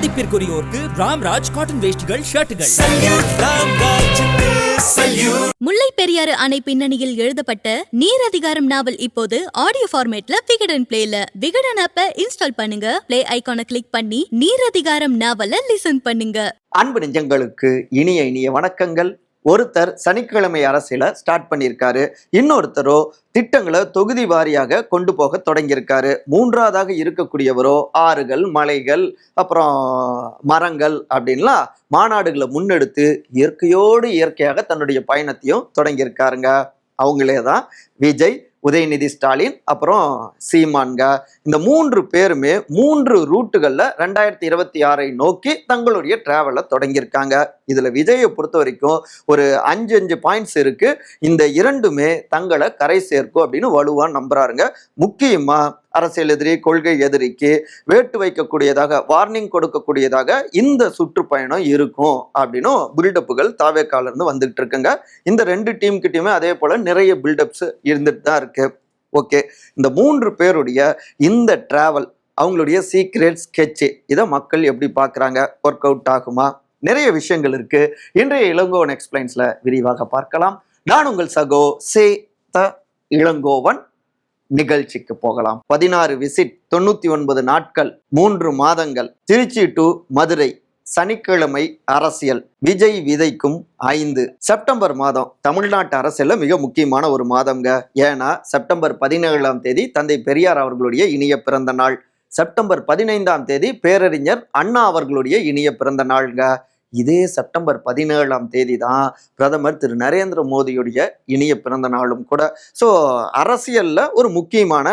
மதிப்பிற்குரியோருக்கு Ramraj cotton வேஷ்டிகள், ஷர்ட்டுகள். முல்லை பெரியாறு அணை பின்னணியில் எழுதப்பட்ட நீர் அதிகாரம் நாவல் இப்போது ஆடியோ ஃபார்மேட்ல விகடன் பிளேல. விகடன் ஆப்பை இன்ஸ்டால் பண்ணுங்க, பிளே ஐகானை கிளிக் பண்ணி நீர் அதிகாரம் நாவலை லிசன் பண்ணுங்க. அன்பு நெஞ்சங்களுக்கு இனிய வணக்கங்கள். ஒருத்தர் சனிக்கிழமை அரசியல ஸ்டார்ட் பண்ணியிருக்காரு, இன்னொருத்தரோ திட்டங்களை தொகுதி வாரியாக கொண்டு போக தொடங்கியிருக்காரு. மூன்றாவதாக இருக்கக்கூடியவரோ ஆறுகள், மலைகள், அப்புறம் மரங்கள் அப்படின்லாம் மாநாடுகளை முன்னெடுத்து இயற்கையோடு இயற்கையாக தன்னுடைய பயணத்தையும் தொடங்கியிருக்காருங்க. அவங்களே தான் விஜய், உதயநிதி ஸ்டாலின், அப்புறம் சீமான்க. இந்த மூன்று பேருமே மூன்று ரூட்டுகளில் 2026 நோக்கி தங்களுடைய டிராவலை தொடங்கியிருக்காங்க. இதுல விஜயை பொறுத்த வரைக்கும் ஒரு 5 பாயிண்ட்ஸ் இருக்கு. இந்த இரண்டுமே தங்களை கரை சேர்க்கும் அப்படின்னு வலுவா நம்புறாருங்க. முக்கியமா அரசியல் எதிரி, கொள்கை எதிரிக்கு வேட்டு வைக்கக்கூடியதாக, வார்னிங் கொடுக்கக்கூடியதாக இந்த சுற்றுப்பயணம் இருக்கும் அப்படின்னும் பில்டப்புகள் தாவேக்கால இருந்து வந்துகிட்டு இருக்குங்க. இந்த ரெண்டு டீம் கிட்டயுமே அதே போல நிறைய பில்டப்ஸ் இருந்துட்டு தான் இருக்கு. ஓகே, இந்த மூன்று பேருடைய இந்த டிராவல், அவங்களுடைய சீக்ரெட் ஸ்கெட்ச், இதை மக்கள் எப்படி பார்க்குறாங்க, ஒர்க் அவுட் ஆகுமா? நிறைய விஷயங்கள் இருக்கு. இன்றைய இளங்கோவன் எக்ஸ்பிளைன்ஸ்ல விரிவாக பார்க்கலாம். நான் உங்கள் சகோ சே த இளங்கோவன். நிகழ்ச்சிக்கு போகலாம். 16 விசிட், 99 நாட்கள், 3 மாதங்கள், திருச்சி டு மதுரை, சனிக்கிழமை அரசியல், விஜய் விதைக்கும் 5. செப்டம்பர் மாதம் தமிழ்நாட்டு அரசியல்ல மிக முக்கியமான ஒரு மாதம்ங்க. ஏன்னா செப்டம்பர் 17ஆம் தேதி தந்தை பெரியார் அவர்களுடைய இனிய பிறந்த நாள். செப்டம்பர் 15ஆம் தேதி பேரறிஞர் அண்ணா அவர்களுடைய இனிய பிறந்த நாள்ங்க. இதே செப்டம்பர் 17ஆம் தேதி தான் பிரதமர் திரு நரேந்திர மோடியுடைய இனிய பிறந்த நாளும் கூட. ஸோ அரசியல்ல ஒரு முக்கியமான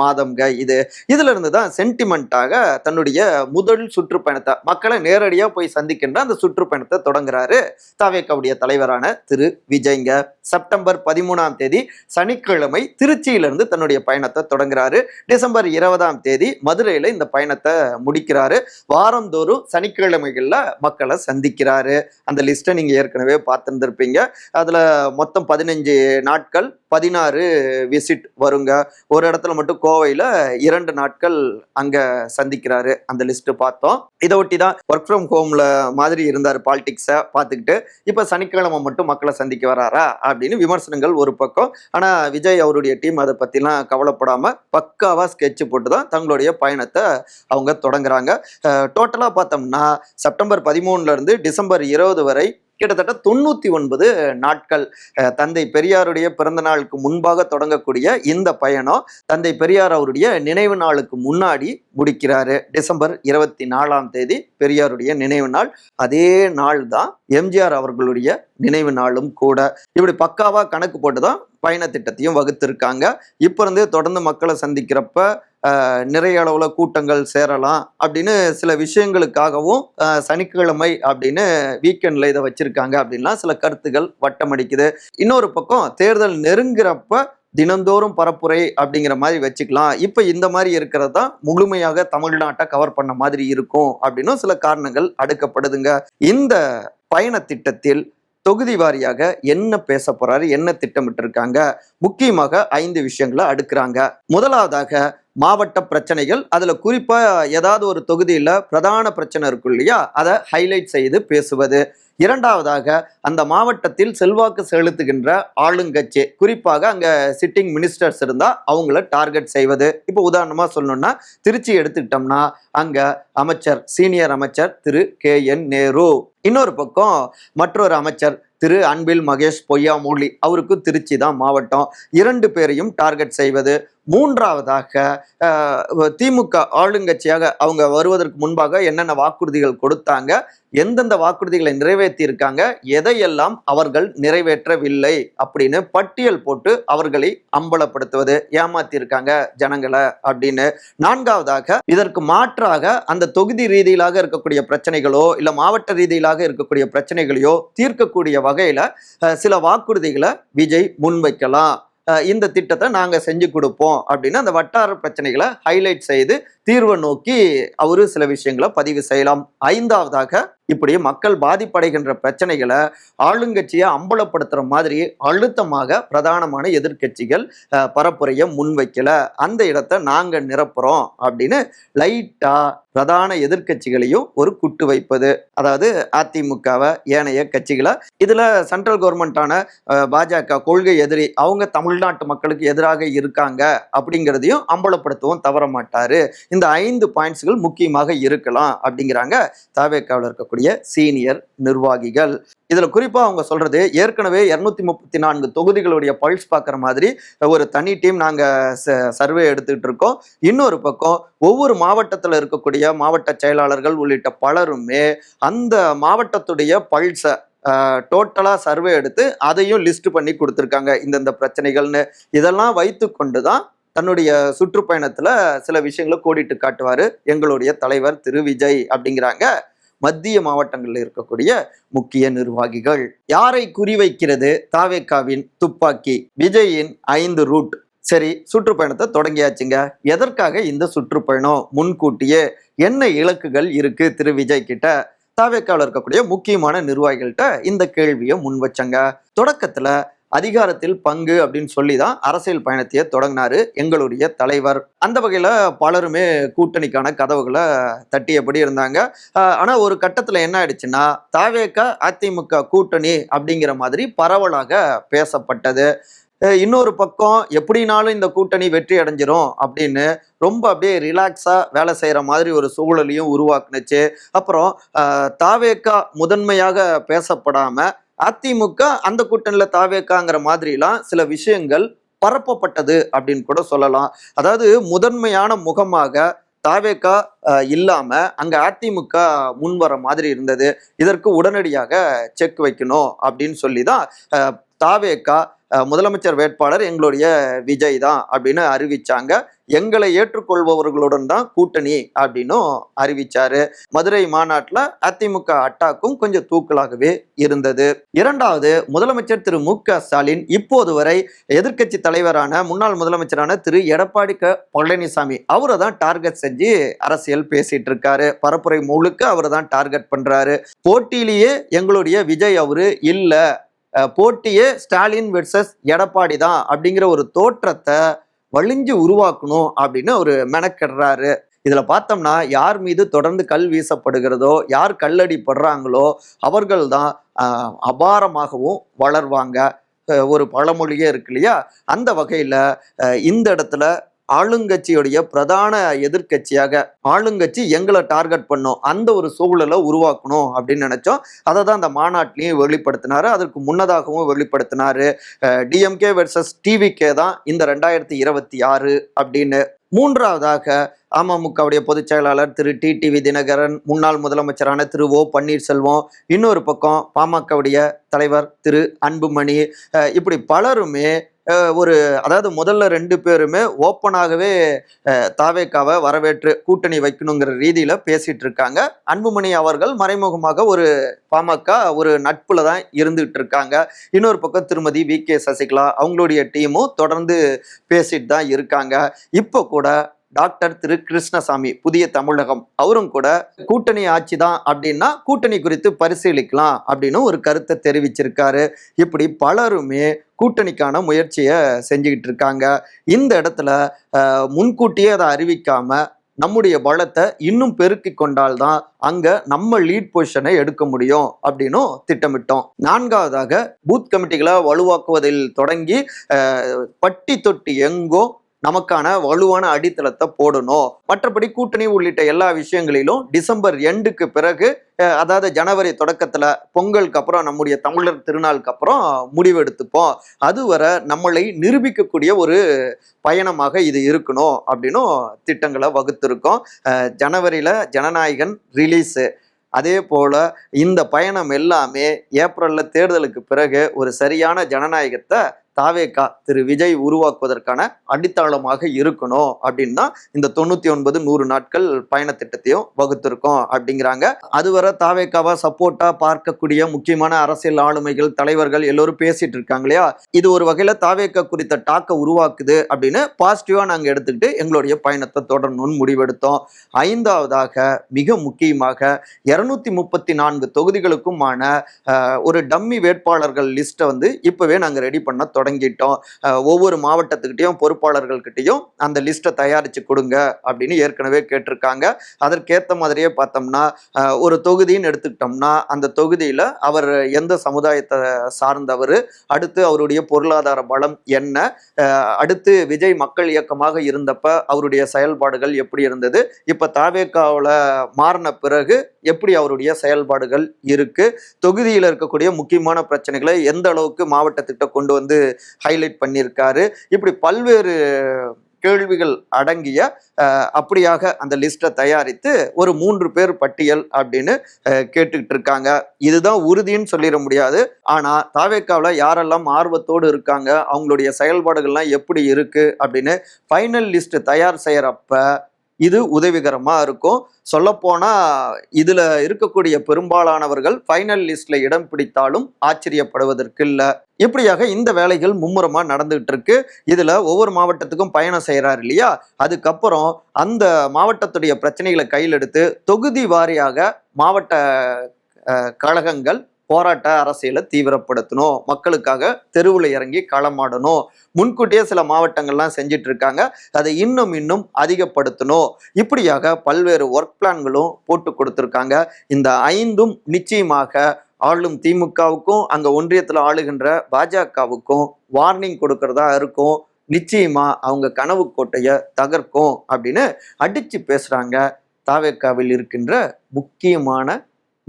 மாதம்ங்க இது. இதுல இருந்து தான் சென்டிமெண்ட்டாக தன்னுடைய முதல் சுற்றுப்பயணத்தை, மக்களை நேரடியாக போய் சந்திக்கின்ற அந்த சுற்றுப்பயணத்தை தொடங்குறாரு தவேகாவுடைய தலைவரான திரு விஜய்ங்க. செப்டம்பர் 13ஆம் தேதி சனிக்கிழமை திருச்சியிலிருந்து தன்னுடைய பயணத்தை தொடங்குறாரு. டிசம்பர் 20ஆம் தேதி மதுரையில இந்த பயணத்தை முடிக்கிறாரு. வாரந்தோறும் சனிக்கிழமைகள்ல மக்களை சந்திக்கிறாரு. அந்த லிஸ்ட்டை நீங்க ஏற்கனவே பார்த்துருந்துருப்பீங்க. அதுல மொத்தம் 15 நாட்கள், 16 விசிட் வருங்க. ஒரு இடத்துல மட்டும் கோவையில 2 நாட்கள் அங்க சந்திக்கிறாரு. அந்த லிஸ்ட் பார்த்தோம். இதை ஒட்டி தான் ஒர்க் ஃப்ரம் ஹோம்ல மாதிரி இருந்தார் பாலிடிக்ஸை பார்த்துக்கிட்டு. இப்ப சனிக்கிழமை மட்டும் மக்களை சந்திக்க வராரா அப்படின்னு விமர்சனங்கள் ஒரு பக்கம். ஆனா விஜய் அவருடைய டீம் அதை பத்திலாம் கவலைப்படாம பக்காவா ஸ்கெட்ச் போட்டு தான் தங்களுடைய பயணத்தை அவங்க தொடங்குறாங்க. டோட்டலா பார்த்தோம்னா செப்டம்பர் 13 இருந்து டிசம்பர் 20 வரை கிட்டத்தட்ட 99 நாட்கள் தந்தை பெரியாருடைய பிறந்த நாளுக்கு முன்பாக தொடங்கக்கூடிய இந்த பயணம் தந்தை பெரியார் அவருடைய நினைவு நாளுக்கு முன்னாடி முடிக்கிறாரு. டிசம்பர் 24ஆம் தேதி பெரியாருடைய நினைவு நாள். அதே நாள் தான் எம்ஜிஆர் அவர்களுடைய நினைவு நாளும் கூட. இப்படி பக்காவா கணக்கு போட்டுதான் பயண திட்டத்தையும் வகுத்திருக்காங்க. இப்ப இருந்தே தொடர்ந்து மக்களை சந்திக்கிறப்ப நிறைய அளவுல கூட்டங்கள் சேரலாம் அப்படின்னு சில விஷயங்களுக்காகவும் சனிக்கிழமை அப்படின்னு வீக்கெண்ட்ல இதை வச்சிருக்காங்க அப்படின்லாம் சில கருத்துகள் வட்டமடிக்குது. இன்னொரு பக்கம் தேர்தல் நெருங்குறப்ப தினந்தோறும் பரப்புரை அப்படிங்கிற மாதிரி வச்சுக்கலாம். இப்ப இந்த மாதிரி இருக்கிறது தான் முழுமையாக தமிழ்நாட்டை கவர் பண்ண மாதிரி இருக்கும் அப்படின்னு சில காரணங்கள் அடுக்கப்படுதுங்க. இந்த பயண திட்டத்தில் தொகுதி வாரியாக என்ன பேச போறாரு, என்ன திட்டமிட்டு இருக்காங்க, முக்கியமாக 5 விஷயங்களை அடுக்குறாங்க. முதலாவதாக மாவட்ட பிரச்சனைகள். அதுல குறிப்பா ஏதாவது ஒரு தொகுதியில பிரதான பிரச்சனை இருக்கும் இல்லையா, அதை ஹைலைட் செய்து பேசுவது. இரண்டாவதாக அந்த மாவட்டத்தில் செல்வாக்கு செலுத்துகின்ற ஆளுங்கட்சி, குறிப்பாக அங்க சிட்டிங் மினிஸ்டர்ஸ் இருந்தா அவங்கள டார்கெட் செய்வது. இப்போ உதாரணமா சொல்லணும்னா திருச்சி எடுத்துக்கிட்டோம்னா அங்க அமைச்சர், சீனியர் அமைச்சர் திரு KN நேரு. இன்னொரு பக்கம் மற்றொரு அமைச்சர் திரு அன்பில் மகேஷ் பொய்யாமொழி, அவருக்கு திருச்சி தான் மாவட்டம். 2 பேரையும் டார்கெட் செய்வது. மூன்றாவதாக திமுக ஆளுங்கட்சியாக அவங்க வருவதற்கு முன்பாக என்னென்ன வாக்குறுதிகள் கொடுத்தாங்க, எந்தெந்த வாக்குறுதிகளை நிறைவேற்றி இருக்காங்க, எதையெல்லாம் அவர்கள் நிறைவேற்றவில்லை அப்படின்னு பட்டியல் போட்டு அவர்களை அம்பலப்படுத்துவது, ஏமாத்தி இருக்காங்க ஜனங்களை அப்படின்னு. நான்காவதாக இதற்கு மாற்றாக அந்த தொகுதி ரீதியிலாக இருக்கக்கூடிய பிரச்சனைகளோ இல்ல மாவட்ட ரீதியிலாக இருக்கக்கூடிய பிரச்சனைகளையோ தீர்க்கக்கூடிய வகையில சில வாக்குறுதிகளை விஜய் முன்வைக்கலாம். இந்த திட்டத்தை நாங்க செஞ்சு கொடுப்போம் அப்படின்னு அந்த வட்டார பிரச்சனைகளை ஹைலைட் செய்து தீர்வை நோக்கி அவரு சில விஷயங்களை பதிவு செய்யலாம். ஐந்தாவதாக இப்படி மக்கள் பாதிப்படைகின்ற பிரச்சனைகளை ஆளுங்கட்சியை அம்பலப்படுத்துற மாதிரி அழுத்தமாக பிரதானமான எதிர்கட்சிகள் பரப்புரைய முன்வைக்கல, அந்த இடத்தை நாங்க நிரப்புறோம் அப்படின்னு லைட்டா பிரதான எதிர்க்கட்சிகளையும் ஒரு குட்டு வைப்பது, அதாவது அதிமுகவை ஏனைய கட்சிகளை. இதுல சென்ட்ரல் கவர்மெண்டான பாஜக கொள்கை எதிரி, அவங்க தமிழ்நாட்டு மக்களுக்கு எதிராக இருக்காங்க அப்படிங்கிறதையும் அம்பலப்படுத்தவும் தவற மாட்டாரு. இந்த 5 பாயிண்ட்ஸ்கள் முக்கியமாக இருக்கலாம் அப்படிங்கிறாங்க தவேகாவில் இருக்கக்கூடிய சீனியர் நிர்வாகிகள். இதுல குறிப்பா அவங்க சொல்றது, ஏற்கனவே 234 தொகுதிகளுடைய பல்ஸ் பார்க்குற மாதிரி ஒரு தனி டீம் நாங்க சர்வே எடுத்துக்கிட்டு இருக்கோம். இன்னொரு பக்கம் ஒவ்வொரு மாவட்டத்தில் இருக்கக்கூடிய மாவட்ட செயலாளர்கள் உள்ளிட்ட பலருமே அந்த மாவட்டத்துடைய பல்ஸை டோட்டலா சர்வே எடுத்து அதையும் லிஸ்ட் பண்ணி கொடுத்துருக்காங்க. இந்தந்த பிரச்சனைகள்னு இதெல்லாம் வைத்து கொண்டுதான் தன்னுடைய சுற்றுப்பயணத்துல சில விஷயங்களை கோடிட்டு காட்டுவாரு எங்களுடைய தலைவர் திரு விஜய் அப்படிங்கிறாங்க மத்திய மாவட்டங்களில் இருக்கக்கூடிய முக்கிய நிர்வாகிகள். யாரை குறிவைக்கிறது தாவேகாவின் துப்பாக்கி? விஜயின் 5 ரூட். சரி, சுற்றுப்பயணத்தை தொடங்கியாச்சுங்க. எதற்காக இந்த சுற்றுப்பயணம்? முன்கூட்டியே என்ன இலக்குகள் இருக்கு திரு விஜய் கிட்ட? தாவேகாவில் இருக்கக்கூடிய முக்கியமான நிர்வாகிகள்கிட்ட இந்த கேள்வியை முன் வச்சங்க. தொடக்கத்துல அதிகாரத்தில் பங்கு அப்படின்னு சொல்லிதான் அரசியல் பயணத்தையே தொடங்கினாரு எங்களுடைய தலைவர். அந்த வகையில பலருமே கூட்டணிக்கான கதவுகளை தட்டியபடி இருந்தாங்க. ஆனா ஒரு கட்டத்துல என்ன ஆயிடுச்சுன்னா, தாவேகா அதிமுக கூட்டணி அப்படிங்கிற மாதிரி பரவலாக பேசப்பட்டது. இன்னொரு பக்கம் எப்படினாலும் இந்த கூட்டணி வெற்றி அடைஞ்சிரும் அப்படின்னு ரொம்ப அப்படியே ரிலாக்ஸா வேலை செய்யற மாதிரி ஒரு சூழலையும் உருவாக்குனுச்சு. அப்புறம் தாவேகா முதன்மையாக பேசப்படாம அதிமுக அந்த கூட்டணியில தாவேகாங்கிற மாதிரிலாம் சில விஷயங்கள் பரப்பப்பட்டது அப்படின்னு கூட சொல்லலாம். அதாவது முதன்மையான முகமாக தாவேகா இல்லாம அங்க அதிமுக முன்வர மாதிரி இருந்தது. இதற்கு உடனடியாக செக் வைக்கணும் அப்படின்னு சொல்லிதான் தாவேகா முதலமைச்சர் வேட்பாளர் எங்களுடைய விஜய் தான் அப்படின்னு அறிவிச்சாங்க. எங்களை ஏற்றுக்கொள்பவர்களுடன் தான் கூட்டணி அப்படின்னும் அறிவிச்சாரு. மதுரை மாநாட்டில் அதிமுக அட்டாக்கும் கொஞ்சம் தூக்கலாகவே இருந்தது. இரண்டாவது, முதலமைச்சர் திரு மு.க. ஸ்டாலின் இப்போது வரை எதிர்க்கட்சி தலைவரான முன்னாள் முதலமைச்சரான திரு எடப்பாடி பழனிசாமி அவரை தான் டார்கெட் செஞ்சு அரசியல் பேசிட்டு இருக்காரு. பரப்புரை முழுக்க அவரை தான் டார்கெட் பண்றாரு. போட்டியிலேயே எங்களுடைய விஜய் அவரு இல்ல, போட்டியே ஸ்டாலின் வெர்சஸ் எடப்பாடி தான் அப்படிங்கிற ஒரு தோற்றத்தை வலிஞ்சு உருவாக்கணும் அப்படின்னு ஒரு மெனக்கெடுறாரு. இதுல பார்த்தோம்னா யார் மீது தொடர்ந்து கல் வீசப்படுகிறதோ, யார் கல்லடி படுறாங்களோ அவர்கள் தான் அபாரமாகவும் வளர்வாங்க. ஒரு பழமொழியே இருக்கு இல்லையா? அந்த வகையில இந்த இடத்துல ஆளுங்கட்சியுடைய பிரதான எதிர்கட்சியாக ஆளுங்கட்சி எங்களை டார்கெட் பண்ணும், அந்த ஒரு சூழலை உருவாக்கணும் அப்படின்னு நினைச்சோம். அதை தான் அந்த மாநாட்டிலையும் வெளிப்படுத்தினாரு. அதற்கு முன்னதாகவும் வெளிப்படுத்தினாரு. டிஎம்கே வெர்சஸ் டிவிகே தான் இந்த 2026 அப்படின்னு. மூன்றாவதாக அமமுகவுடைய பொதுச் செயலாளர் திரு டிடிவி தினகரன், முன்னாள் முதலமைச்சரான திரு ஓ பன்னீர்செல்வம், இன்னொரு பக்கம் பாமகவுடைய தலைவர் திரு அன்புமணி, இப்படி பலருமே அதாவது முதல்ல 2 பேருமே ஓப்பனாகவே தாவேகாவை வரவேற்று கூட்டணி வைக்கணுங்கிற ரீதியில பேசிட்டு இருக்காங்க. அன்புமணி அவர்கள் மறைமுகமாக ஒரு பாமக ஒரு நட்புல தான் இருந்துகிட்டு இருக்காங்க. இன்னொரு பக்கம் திருமதி வி.கே. சசிகலா அவங்களுடைய டீமும் தொடர்ந்து பேசிட்டு தான் இருக்காங்க. இப்போ கூட டாக்டர் திரு கிருஷ்ணசாமி புதிய தமிழகம் அவரும் கூட கூட்டணி ஆட்சி தான் அப்படின்னா கூட்டணி குறித்து பரிசீலிக்கலாம் அப்படின்னு ஒரு கருத்தை தெரிவிச்சிருக்காரு. இப்படி பலருமே கூட்டணிக்கான முயற்சியை செஞ்சுக்கிட்டு இருக்காங்க. இந்த இடத்துல முன்கூட்டியே அதை அறிவிக்காம நம்முடைய பலத்தை இன்னும் பெருக்கி கொண்டால்தான் அங்க நம்ம லீட் பொசிஷனை எடுக்க முடியும் அப்படின்னும் திட்டமிட்டோம். நான்காவதாக பூத் கமிட்டிகளை வலுவாக்குவதில் தொடங்கி பட்டி தொட்டி எங்கோ நமக்கான வலுவான அடித்தளத்தை போடணும். மற்றபடி கூட்டணி உள்ளிட்ட எல்லா விஷயங்களிலும் டிசம்பர் எண்டுக்கு பிறகு, அதாவது ஜனவரி தொடக்கத்துல பொங்கலுக்கு அப்புறம் நம்முடைய தமிழர் திருநாளுக்கு அப்புறம் முடிவெடுத்துப்போம். அதுவரை நம்மளை நிரூபிக்கக்கூடிய ஒரு பயணமாக இது இருக்கணும் அப்படின்னும் திட்டங்களை வகுத்திருக்கோம். ஜனவரியில ஜனநாயகன் ரிலீஸு, அதே போல இந்த பயணம் எல்லாமே ஏப்ரல்ல தேர்தலுக்கு பிறகு ஒரு சரியான ஜனநாயகத்தை தாவேகா திரு விஜய் உருவாக்குவதற்கான அடித்தளமாக இருக்கணும் அப்படின்னு தான் இந்த 99-100 நாட்கள் பயண திட்டத்தையும் வகுத்திருக்கோம் அப்படிங்கிறாங்க. அதுவரை தாவேகாவா சப்போர்ட்டா பார்க்கக்கூடிய முக்கியமான அரசியல் ஆளுமைகள், தலைவர்கள் எல்லோரும் பேசிட்டு இருக்காங்க இல்லையா? இது ஒரு வகையில தாவேகா குறித்த டாக்கை உருவாக்குது அப்படின்னு பாசிட்டிவா நாங்க எடுத்துக்கிட்டு எங்களுடைய பயணத்தை தொடரணும்னு முடிவெடுத்தோம். ஐந்தாவதாக மிக முக்கியமாக 234 தொகுதிகளுக்குமான ஒரு டம்மி வேட்பாளர்கள் லிஸ்ட்டை இப்பவே நாங்க ரெடி பண்ண தொடங்கிட்டோம். தொடங்கிட்டோம், ஒவ்வொரு மாவட்டத்துக்கிட்டையும் பொறுப்பாளர்கள்கிட்டையும் அந்த லிஸ்ட்டை தயாரித்து கொடுங்க அப்படின்னு ஏற்கனவே கேட்டிருக்காங்க. அதற்கேற்ற மாதிரியே பார்த்தோம்னா ஒரு தொகுதின்னு எடுத்துக்கிட்டோம்னா அந்த தொகுதியில் அவர் எந்த சமுதாயத்தை சார்ந்தவர், அடுத்து அவருடைய பொருளாதார பலம் என்ன, அடுத்து விஜய் மக்கள் இயக்கமாக இருந்தப்ப அவருடைய செயல்பாடுகள் எப்படி இருந்தது, இப்போ தாவேகாவில் மாறின பிறகு எப்படி அவருடைய செயல்பாடுகள் இருக்கு, தொகுதியில் இருக்கக்கூடிய முக்கியமான பிரச்சனைகளை எந்த அளவுக்கு மாவட்டத்திட்ட கொண்டு வந்து ஹைலைட் பண்ணியிருக்காரு, இப்படி பல்வேறு கேள்விகள் அடங்கிய அப்படியாக அந்த லிஸ்ட்டை தயாரித்து ஒரு 3 பேர் பட்டியல் அப்படின்னு கேட்டுக்கிட்டு இருக்காங்க. இதுதான் உறுதின்னு சொல்லிட முடியாது. ஆனா தாவேக்காவில் யாரெல்லாம் ஆர்வத்தோடு இருக்காங்க, அவங்களுடைய செயல்பாடுகள்லாம் எப்படி இருக்கு அப்படின்னு ஃபைனல் லிஸ்ட் தயார் செய்யறப்ப இது உதவிகரமா இருக்கும். சொல்லப்போனா இதுல இருக்கக்கூடிய பெரும்பாலானவர்கள் ஃபைனல் லிஸ்ட்ல இடம் பிடித்தாலும் ஆச்சரியப்படுவதற்கு இல்லை. இப்படியாக இந்த வேலைகள் மும்முரமா நடந்துகிட்டு இருக்கு. இதுல ஒவ்வொரு மாவட்டத்துக்கும் பயணம் செய்யறாரு இல்லையா, அதுக்கப்புறம் அந்த மாவட்டத்துடைய பிரச்சனைகளை கையில் எடுத்து தொகுதி வாரியாக மாவட்ட கழகங்கள் போராட்ட அரசியலை தீவிரப்படுத்தணும், மக்களுக்காக தெருவில் இறங்கி களமாடணும். முன்கூட்டியே சில மாவட்டங்கள்லாம் செஞ்சிட்டு இருக்காங்க, அதை இன்னும் அதிகப்படுத்தணும். இப்படியாக பல்வேறு ஒர்க் பிளான்களும் போட்டு கொடுத்துருக்காங்க. இந்த 5ம் நிச்சயமாக ஆளும் திமுகவுக்கும் அங்க ஒன்றியத்தில் ஆளுகின்ற பாஜகவுக்கும் வார்னிங் கொடுக்கறதா இருக்கும். நிச்சயமா அவங்க கனவு கோட்டையை தகர்க்கும் அப்படின்னு அடிச்சு பேசுறாங்க தாவேக்காவில் இருக்கின்ற முக்கியமான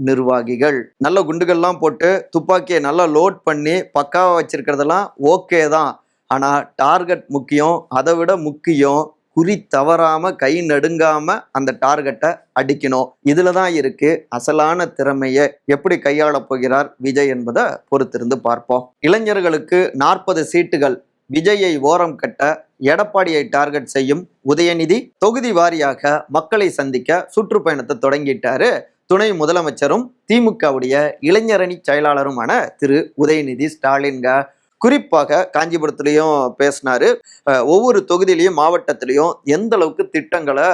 நிர்வாகிகள். நல்ல குண்டுகள்லாம் போட்டு துப்பாக்கியை நல்லா லோட் பண்ணி பக்காவா வச்சிருக்கிறதெல்லாம் ஓகே தான். ஆனா டார்கெட் முக்கியம். அதை விட முக்கியம் குறி தவறாம கை நடுங்காம அந்த டார்கெட்டை அடிக்கணும். இதுலதான் இருக்கு அசலான திறமையை எப்படி கையாள போகிறார் விஜய் என்பதை பொறுத்திருந்து பார்ப்போம். இளைஞர்களுக்கு 40 சீட்டுகள், விஜயை ஓரம் கட்ட எடப்பாடியை டார்கெட் செய்யும் உதயநிதி தொகுதி வாரியாக மக்களை சந்திக்க சுற்றுப்பயணத்தை தொடங்கிட்டாரு. துணை முதலமைச்சரும் திமுகவுடைய இளைஞரணி செயலாளருமான திரு உதயநிதி ஸ்டாலின்க. குறிப்பாக காஞ்சிபுரத்துலேயும் பேசினாரு. ஒவ்வொரு தொகுதியிலையும் மாவட்டத்திலையும் எந்த அளவுக்கு திட்டங்களை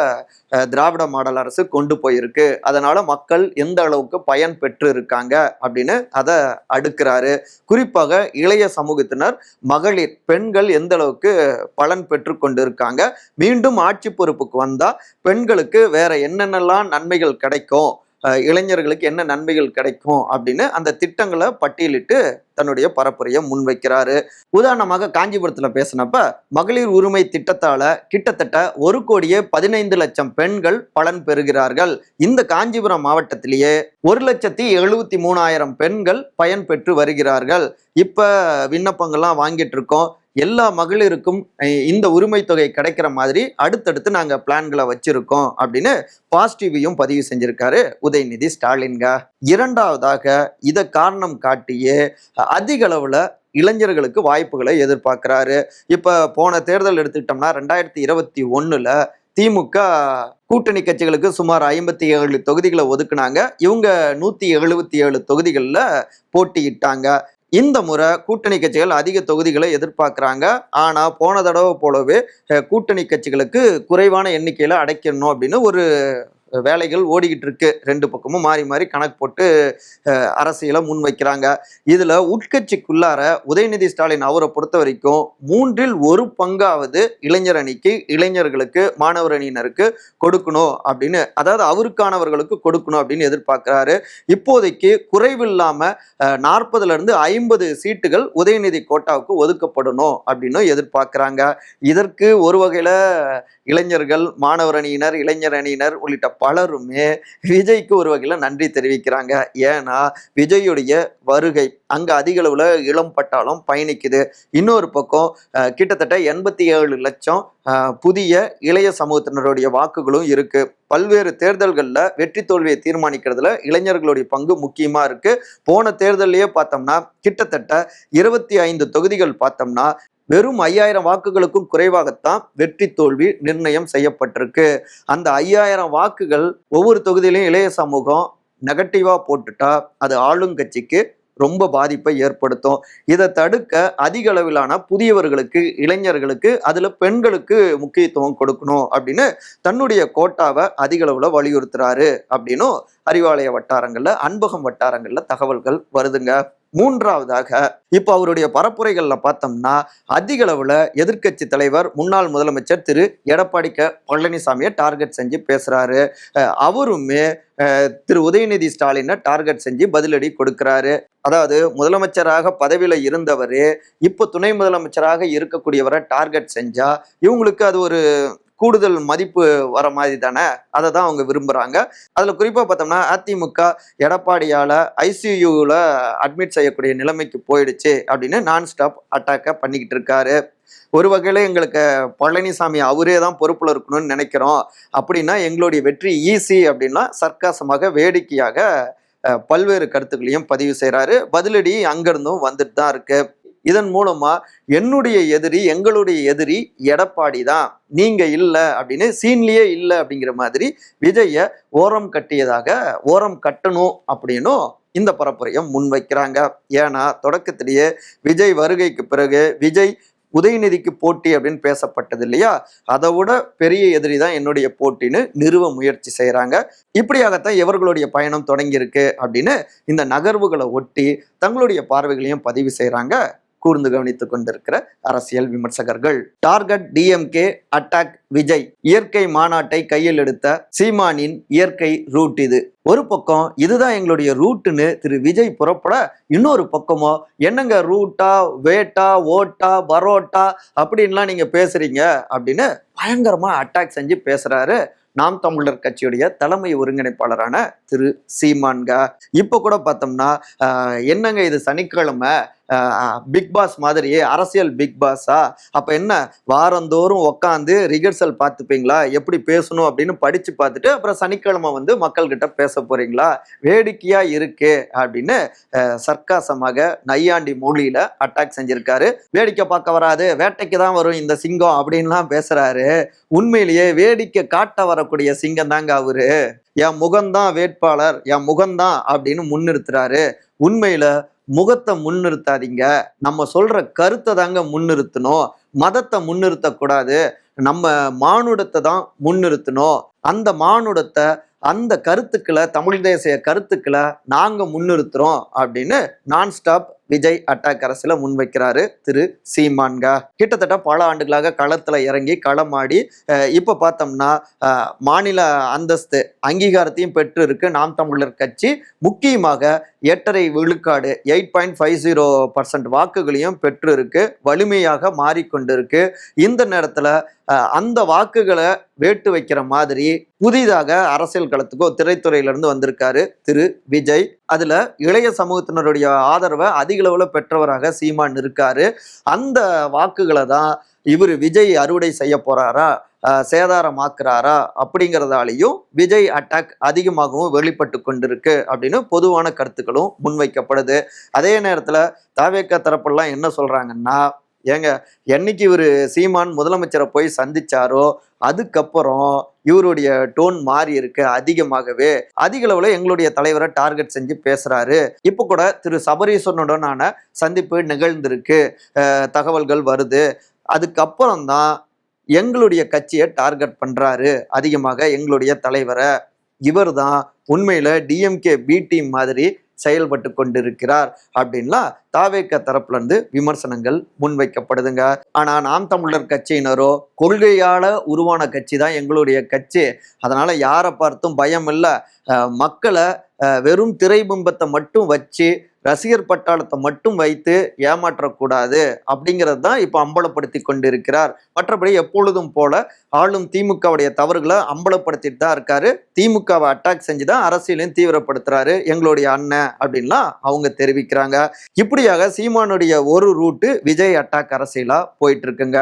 திராவிட மாடல் அரசு கொண்டு போயிருக்கு, அதனால மக்கள் எந்த அளவுக்கு பயன் பெற்று இருக்காங்க அப்படின்னு அதை அடுக்கிறாரு. குறிப்பாக இளைய சமூகத்தினர், மகளிர், பெண்கள் எந்த அளவுக்கு பலன் பெற்று கொண்டு இருக்காங்க, மீண்டும் ஆட்சி பொறுப்புக்கு வந்தா பெண்களுக்கு வேற என்னென்னலாம் நன்மைகள் கிடைக்கும், இளைஞர்களுக்கு என்ன நன்மைகள் கிடைக்கும் அப்படின்னு அந்த திட்டங்களை பட்டியலிட்டு தன்னுடைய பரப்புரையை முன்வைக்கிறாரு. உதாரணமாக காஞ்சிபுரத்துல பேசினப்ப மகளிர் உரிமை திட்டத்தால கிட்டத்தட்ட 1,15,00,000 பெண்கள் பலன் பெறுகிறார்கள். இந்த காஞ்சிபுரம் மாவட்டத்திலேயே 1,73,000 பெண்கள் பயன் பெற்று வருகிறார்கள். இப்ப விண்ணப்பங்கள்லாம் வாங்கிட்டு இருக்கோம். எல்லா மகளிருக்கும் இந்த உரிமை தொகை கிடைக்கிற மாதிரி அடுத்தடுத்து நாங்க பிளான்களை வச்சிருக்கோம் அப்படின்னு பாசிட்டிவையும் பதிவு செஞ்சிருக்காரு உதயநிதி ஸ்டாலின்க. இரண்டாவதாக இதை காரணம் காட்டியே அதிக அளவுல இளைஞர்களுக்கு வாய்ப்புகளை எதிர்பார்க்கிறாரு. இப்ப போன தேர்தல் எடுத்துக்கிட்டோம்னா 2021 திமுக கூட்டணி கட்சிகளுக்கு சுமார் 57 தொகுதிகளை ஒதுக்குனாங்க. இவங்க 177 தொகுதிகளில் போட்டியிட்டாங்க. இந்த முறை கூட்டணி கட்சிகள் அதிக தொகுதிகளை எதிர்பார்க்குறாங்க. ஆனால் போன தடவை போலவே கூட்டணி கட்சிகளுக்கு குறைவான எண்ணிக்கையில் அடைக்கணும் அப்படின்னு ஒரு வேலைகள் ஓடிக்கிட்டு இருக்கு. 2 பக்கமும் மாறி மாறி கணக்கு போட்டு அரசியலை முன்வைக்கிறாங்க. இதுல உட்கட்சிக்குள்ளார உதயநிதி ஸ்டாலின் அவரை பொறுத்த வரைக்கும் 1/3 பங்காவது இளைஞர் அணிக்கு, இளைஞர்களுக்கு, மாணவர் அணியினருக்கு கொடுக்கணும் அப்படின்னு, அதாவது அவருக்கானவர்களுக்கு கொடுக்கணும் அப்படின்னு எதிர்பார்க்கிறாரு. இப்போதைக்கு குறைவில்லாம 40-50 சீட்டுகள் உதயநிதி கோட்டாவுக்கு ஒதுக்கப்படணும் அப்படின்னு எதிர்பார்க்கிறாங்க. இதற்கு ஒரு வகையில இளைஞர்கள், மாணவர் அணியினர், இளைஞர் அணியினர் உள்ளிட்ட பலருமே விஜய்க்கு ஒரு வகையில் நன்றி தெரிவிக்கிறாங்க. ஏன்னா விஜயுடைய வருகை அங்க அதிக அளவுல இளம் பட்டாளம் பயணிக்குது. இன்னொரு பக்கம் கிட்டத்தட்ட 87 லட்சம் புதிய இளைய சமூகத்தினருடைய வாக்குகளும் இருக்கு. பல்வேறு தேர்தல்கள்ல வெற்றி தோல்வியை தீர்மானிக்கிறதுல இளைஞர்களுடைய பங்கு முக்கியமா இருக்கு. போன தேர்தலையே பார்த்தோம்னா கிட்டத்தட்ட 25 தொகுதிகள் பார்த்தோம்னா வெறும் 5000 வாக்குகளுக்கும் குறைவாகத்தான் வெற்றி தோல்வி நிர்ணயம் செய்யப்பட்டிருக்கு. அந்த 5000 வாக்குகள் ஒவ்வொரு தொகுதியிலையும் இளைய சமூகம் நெகட்டிவா போட்டுட்டா அது ஆளுங்கட்சிக்கு ரொம்ப பாதிப்பை ஏற்படுத்தும். இதை தடுக்க அதிக அளவிலான புதியவர்களுக்கு, இளைஞர்களுக்கு, அதுல பெண்களுக்கு முக்கியத்துவம் கொடுக்கணும் அப்படின்னு தன்னுடைய கோட்டாவை அதிக அளவுல வலியுறுத்துறாரு அப்படின்னும் அறிவாலய வட்டாரங்கள்ல, அன்பகம் வட்டாரங்கள்ல தகவல்கள் வருதுங்க. மூன்றாவதாக இப்ப அவருடைய பரப்புரைகள்ல பார்த்தோம்னா அதிக அளவுல எதிர்க்கட்சி தலைவர் முன்னாள் முதலமைச்சர் திரு எடப்பாடி பழனிசாமியை டார்கெட் செஞ்சு பேசுறாரு. அவருமே திரு உதயநிதி ஸ்டாலினை டார்கெட் செஞ்சு பதிலடி கொடுக்கிறாரு. அதாவது முதலமைச்சராக பதவியில இருந்தவர் இப்ப துணை முதலமைச்சராக இருக்கக்கூடியவரை டார்கெட் செஞ்சா இவங்களுக்கு அது ஒரு கூடுதல் மதிப்பு வர மாதிரி தானே, அதை தான் அவங்க விரும்புறாங்க. அதுல குறிப்பா பார்த்தோம்னா அதிமுக எடப்பாடியால ஐசியூல அட்மிட் செய்யக்கூடிய நிலைமைக்கு போயிடுச்சு அப்படின்னு நான் ஸ்டாப் அட்டாக்கை பண்ணிக்கிட்டு இருக்காரு. ஒரு வகையில எங்களுக்கு பழனிசாமி அவரே தான் பொறுப்புல இருக்கணும்னு நினைக்கிறோம், அப்படின்னா எங்களுடைய வெற்றி ஈஸி அப்படின்னா சர்க்காசமாக வேடிக்கையாக பல்வேறு கருத்துக்களையும் பதிவு செய்யறாரு. பதிலடி அங்கிருந்தும் வந்துட்டு தான் இருக்கு. இதன் மூலமா என்னுடைய எதிரி எங்களுடைய எதிரி எடப்பாடி தான், நீங்க இல்லை அப்படின்னு சீன்லயே இல்லை அப்படிங்கிற மாதிரி விஜய ஓரம் கட்டணும் அப்படின்னும் இந்த பரப்புரையை முன்வைக்கிறாங்க. ஏன்னா தொடக்கத்திலேயே விஜய் வருகைக்கு பிறகு விஜய் உதயநிதிக்கு போட்டி அப்படின்னு பேசப்பட்டது இல்லையா, அதை விட பெரிய எதிரி தான் என்னுடைய போட்டின்னு நிறுவ முயற்சி செய்யறாங்க. இப்படியாகத்தான் இவர்களுடைய பயணம் தொடங்கியிருக்கு அப்படின்னு இந்த நகர்வுகளை ஒட்டி தங்களுடைய பார்வைகளையும் பதிவு செய்யறாங்க கூர்ந்து கவனித்துக் கொண்டிருக்கிற அரசியல் விமர்சகர்கள். டார்கெட் டிஎம்கே அட்டாக் விஜய், இயற்கை மாநாட்டை கையில் எடுத்த சீமானின் இயற்கை ரூட் இது. ஒரு பக்கம் இதுதான் எங்களுடைய ரூட்டுன்னு திரு விஜய் புறப்பட, இன்னொரு பக்கமோ என்னங்க ரூட்டா வேட்டா ஓட்டா பரோட்டா அப்படின்லாம் நீங்க பேசுறீங்க அப்படின்னு பயங்கரமா அட்டாக் செஞ்சு பேசுறாரு நாம் தமிழர் கட்சியுடைய தலைமை ஒருங்கிணைப்பாளரான திரு சீமான்க. இப்ப கூட பார்த்தோம்னா என்னங்க இது சனிக்கிழமை பிக் பாஸ் மாதிரியே அரசியல் பிக் பாஸா, அப்ப என்ன வாரந்தோறும் உக்காந்து ரிகர்சல் பார்த்துப்பீங்களா, எப்படி பேசணும் அப்படின்னு படிச்சு பார்த்துட்டு அப்புறம் சனிக்கிழமை வந்து மக்கள் கிட்ட பேச போறீங்களா, வேடிக்கையா இருக்கு அப்படின்னு சர்க்காசமாக நையாண்டி மொழியில அட்டாக் செஞ்சிருக்காரு. வேடிக்கை பார்க்க வராது வேட்டைக்கு தான் வரும் இந்த சிங்கம் அப்படின்லாம் பேசுறாரு. உண்மையிலேயே வேடிக்கை காட்ட வரக்கூடிய சிங்கம் தாங்க அவரு. என் முகம்தான் வேட்பாளர், என் முகம்தான் அப்படின்னு முன்னிறுத்துறாரு. உண்மையில முகத்தை முன்னிறுத்தாதீங்க, நம்ம சொல்ற கருத்தை தாங்க முன்னிறுத்தணும், மதத்தை முன்னிறுத்தக்கூடாது, நம்ம மானுடத்தை தான் முன்னிறுத்தணும். அந்த மானுடத்தை அந்த கருத்துக்களை தமிழ் தேசிய கருத்துக்களை நாங்க முன்னிறுத்துறோம் அப்படின்னு நான் ஸ்டாப் விஜய் அட்டாக் அரசியல முன்வைக்கிறாரு திரு சீமான்க. கிட்டத்தட்ட பல ஆண்டுகளாக களத்துல இறங்கி களமாடி இப்ப பார்த்தோம்னா மாநில அந்தஸ்து அங்கீகாரத்தையும் பெற்று இருக்கு நாம் தமிழர் கட்சி. முக்கியமாக 8.5 விழுக்காடு 8.50% வாக்குகளையும் பெற்று இருக்கு, வலிமையாக மாறிக்கொண்டு இருக்கு. இந்த நேரத்துல அந்த வாக்குகளை வேட்டு வைக்கிற மாதிரி புதிதாக அரசியல் களத்துக்கோ திரைத்துறையில இருந்து வந்திருக்காரு திரு விஜய். அதுல இளைய சமூகத்தினருடைய ஆதரவை அதிக அளவுல பெற்றவராக சீமான் இருக்காரு. அந்த வாக்குகளை தான் இவர் விஜய் அறுவடை செய்ய போறாரா, சேதாரமாக்குறாரா அப்படிங்கிறதாலையும் விஜய் அட்டாக் அதிகமாகவும் வெளிப்பட்டு கொண்டிருக்கு அப்படின்னு பொதுவான கருத்துக்களும் முன்வைக்கப்படுது. அதே நேரத்துல தாவேக்கா தரப்பெல்லாம் என்ன சொல்றாங்கன்னா, ஏங்க என்னைக்கு இவர் சீமான் முதலமைச்சரை போய் சந்திச்சாரோ அதுக்கப்புறம் இவருடைய டோன் மாறி இருக்கு, அதிகமாகவே அதிக அளவுல எங்களுடைய தலைவரை டார்கெட் செஞ்சு பேசுறாரு. இப்ப கூட திரு சபரீஸ்வரனுடனான சந்திப்பு நிகழ்ந்திருக்கு, தகவல்கள் வருது. அதுக்கப்புறம் தான் எங்களுடைய கட்சியை டார்கெட் பண்றாரு அதிகமாக எங்களுடைய தலைவரை. இவர் தான் உண்மையில டிஎம்கே பி டீம் மாதிரி செயல்பட்டு கொண்டிருக்கிறார் அப்படின்லாம் தாவேக்க தரப்புல இருந்து விமர்சனங்கள் முன்வைக்கப்படுதுங்க. ஆனா நாம் தமிழர் கட்சியினரோ கொள்கையால உருவான கட்சி தான் எங்களுடைய கட்சி, அதனால யாரை பார்த்தும் பயம் இல்லை, மக்களை வெறும் திரைபிம்பத்தை மட்டும் வச்சு ரசிகர் பட்டாளத்தை மட்டும் வைத்து ஏமாற்றக்கூடாது அப்படிங்கிறது தான் இப்போ அம்பலப்படுத்தி கொண்டிருக்கிறார். மற்றபடி எப்பொழுதும் போல ஆளும் திமுகவுடைய தவறுகளை அம்பலப்படுத்திட்டு தான் இருக்காரு. திமுகவை அட்டாக் செஞ்சுதான் அரசியலையும் தீவிரப்படுத்துறாரு எங்களுடைய அண்ணன் அப்படின்லாம் அவங்க தெரிவிக்கிறாங்க. இப்படியாக சீமானுடைய ஒரு ரூட்டு விஜய் அட்டாக் அரசியலா போயிட்டு இருக்குங்க.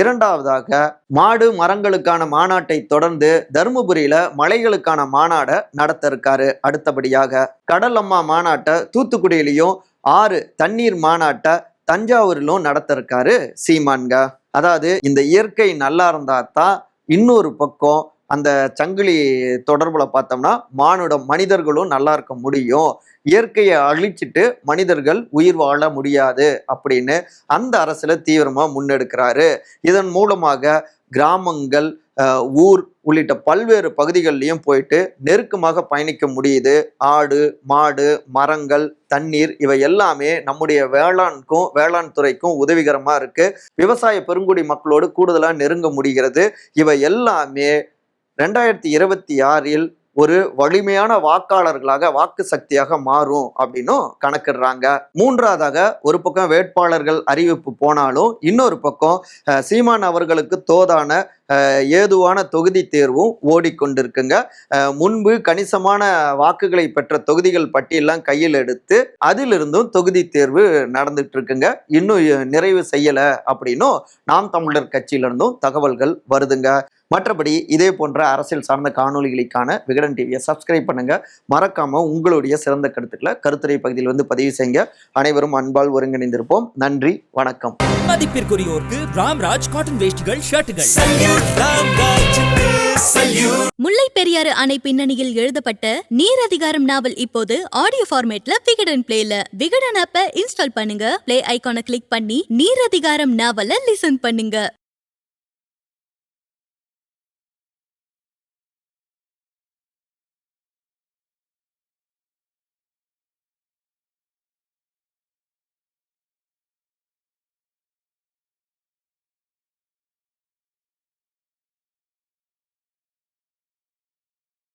இரண்டாவதாக மாடு மரங்களுக்கான மாநாட்டை தொடர்ந்து தருமபுரியில மலைகளுக்கான மாநாடை நடத்த இருக்காரு. அடுத்தபடியாக கடல் அம்மா மாநாட்டை தூத்துக்குடியிலையும் 6 தண்ணீர் மாநாட்டை தஞ்சாவூரிலும் நடத்த இருக்காரு சீமான்க. அதாவது இந்த இயற்கை நல்லா இருந்தா தான் இன்னொரு பக்கம் அந்த சங்கிலி தொடர்புல பார்த்தோம்னா மனிதர்களும் நல்லா இருக்க முடியும், இயற்கையை அழிச்சிட்டு மனிதர்கள் உயிர் வாழ முடியாது அப்படின்னு அந்த அரசுல தீவிரமா முன்னெடுக்கிறாரு. இதன் மூலமாக கிராமங்கள் ஊர் உள்ளிட்ட பல்வேறு பகுதிகளிலையும் போயிட்டு நெருக்கமாக பயணிக்க முடியுது. ஆடு, மாடு, மரங்கள், தண்ணீர் இவை எல்லாமே நம்முடைய வேளாண் துறைக்கும் உதவிகரமா இருக்கு. விவசாய பெருங்குடி மக்களோடு கூடுதலா நெருங்க முடிகிறது. இவை எல்லாமே 2026 ஒரு வலிமையான வாக்காளர்களாக வாக்கு சக்தியாக மாறும் அப்படின்னும் கணக்கிடுறாங்க. மூன்றாவதாக ஒரு பக்கம் வேட்பாளர்கள் அறிவிப்பு போனாலும் இன்னொரு பக்கம் சீமான் அவர்களுக்கு தோதான ஏதுவான தொகுதி தேர்வும் ஓடிக்கொண்டிருக்குங்க. முன்பு கணிசமான வாக்குகளை பெற்ற தொகுதிகள் பட்டியலாம் கையில் எடுத்து அதிலிருந்தும் தொகுதி தேர்வு நடந்துட்டு இருக்குங்க. இன்னும் நிறைவு செய்யல அப்படின்னும் நாம் தமிழர் கட்சியிலிருந்தும் தகவல்கள் வருதுங்க. மற்றபடி இதே போன்ற அரசியல் சார்ந்த காணொலிகளுக்கான விகடன் டிவியை சப்ஸ்கிரைப் பண்ணுங்க. மறக்காம உங்களுடைய சிறந்த கருத்துக்களை கருத்துரை பகுதியில் பதிவு செய்யுங்க. அனைவரும் அன்பால் ஒருங்கிணைந்திருப்போம். நன்றி, வணக்கம். மதிப்பிற்குரியோருக்கு ராம்ராஜ் காட்டன் வேஷ்டிகள், ஷர்ட்டுகள். முல்லை பெரியாறு அணை பின்னணியில் எழுதப்பட்ட நீர் அதிகாரம் நாவல் இப்போது ஆடியோ ஃபார்மேட்ல விகடன் பிளேல. விகடன் ஆப்பை இன்ஸ்டால் பண்ணுங்க. பிளே ஐகானை கிளிக் பண்ணி நீர் அதிகாரம் நாவலை லிசன் பண்ணுங்க.